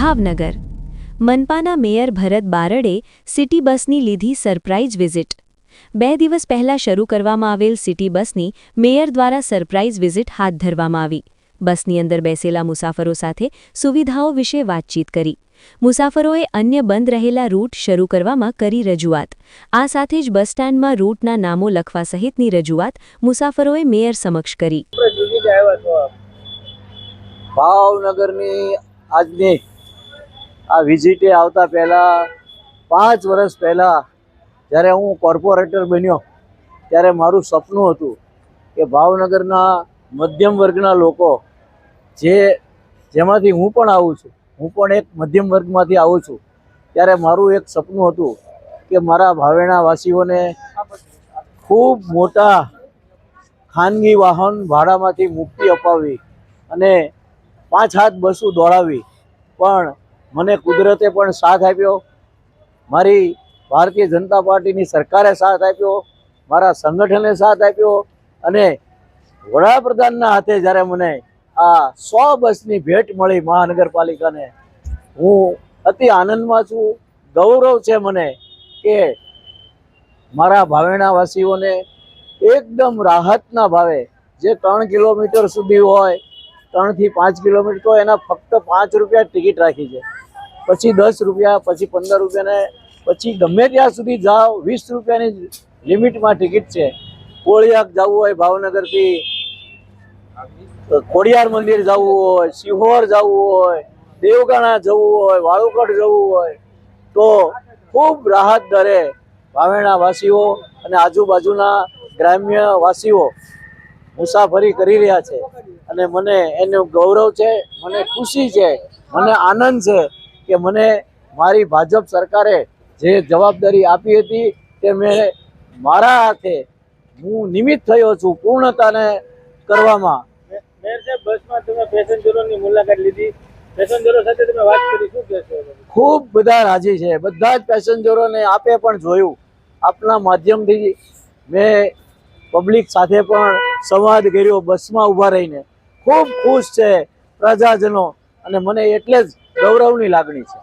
Bhavnagar મનપાના mayor ભરત બારડે city બસની લીધી surprise visit. 2 દિવસ પહેલા શરૂ કરવામાં આવેલ સિટી બસની મેયર દ્વારા સરપ્રાઇઝ વિઝિટ હાથ ધરવામાં આવી। બસની અંદર બેસેલા મુસાફરો સાથે સુવિધાઓ વિશે વાતચીત કરી। મુસાફરોએ અન્ય બંધ રહેલા રૂટ શરૂ કરવામાં કરી રજૂઆત। આ સાથે જ બસ સ્ટેન્ડમાં રૂટના નામો લખવા સહિતની રજૂઆત મુસાફરોએ મેયર સમક્ષ કરી। ભાવનગરની આજની આ વિઝિટે આવતા પહેલા 5 વર્ષ પહેલા જ્યારે હું કોર્પોરેટર બન્યો ત્યારે મારું સપનું હતું કે ભાવનગરના મધ્યમ વર્ગના લોકો જેમાંથી હું પણ આવું છું, હું પણ એક મધ્યમ વર્ગમાંથી આવું છું, ત્યારે મારું એક સપનું હતું કે મારા ભાવેણા વાસીઓને ખૂબ મોટા ખાનગી વાહન ભાડામાંથી મુક્તિ અપાવી અને 5-7 બસો દોડાવી। પણ મને કુદરતે પણ સાથ આપ્યો, મારી ભારતીય જનતા પાર્ટીની સરકારે સાથ આપ્યો, મારા સંગઠને સાથ આપ્યો અને વડાપ્રધાનના હાથે જ્યારે મને આ 100 બસની ભેટ મળી મહાનગરપાલિકાને, હું અતિ આનંદમાં છું। ગૌરવ છે મને કે મારા ભાવેણાવાસીઓને એકદમ રાહતના ભાવે જે 3 કિલોમીટર સુધી હોય, 3 થી 5 કિલોમીટર તો એના ફક્ત 5 રૂપિયા ટિકિટ રાખી છે, પછી 10 રૂપિયા, પછી 15 રૂપિયાને પછી ગમે ત્યાં સુધી જાઓ 20 રૂપિયાની લિમિટમાં ટિકિટ છે। કોળિયાક જવું હોય, ભાવનગરથી ખોડિયાર મંદિર જવું હોય, સિહોર જવું હોય, દેવગાણા જવું હોય, વાળુકડ જવું હોય તો ખૂબ રાહત દરે ભાવેણાવાસીઓ અને આજુબાજુના ગ્રામ્ય વાસીઓ મુસાફરી કરી રહ્યા છે અને મને એનું ગૌરવ છે, મને ખુશી છે, મને આનંદ છે કે મને મારી ભાજપ સરકારે જે જવાબદારી આપી હતી તે મેં મારા હાથે હું નિમિત્ત થયો છું પૂર્ણતાને કરવામાં। મેયર સાહેબ, બસમાં તમે પેસેન્જરોની મુલાકાત લીધી, પેસેન્જરો સાથે તમે વાત કરી, શું કહેશો? ખૂબ બધા રાજી છે, બધા જ પેસેન્જરોને આપે પણ જોયું, આપના માધ્યમથી મેં પબ્લિક સાથે પણ સંવાદ કર્યો, બસમાં ઊભા રહીને ખૂબ ખુશ છે પ્રજાજનો અને મને એટલે જ ગૌરવની લાગણી છે।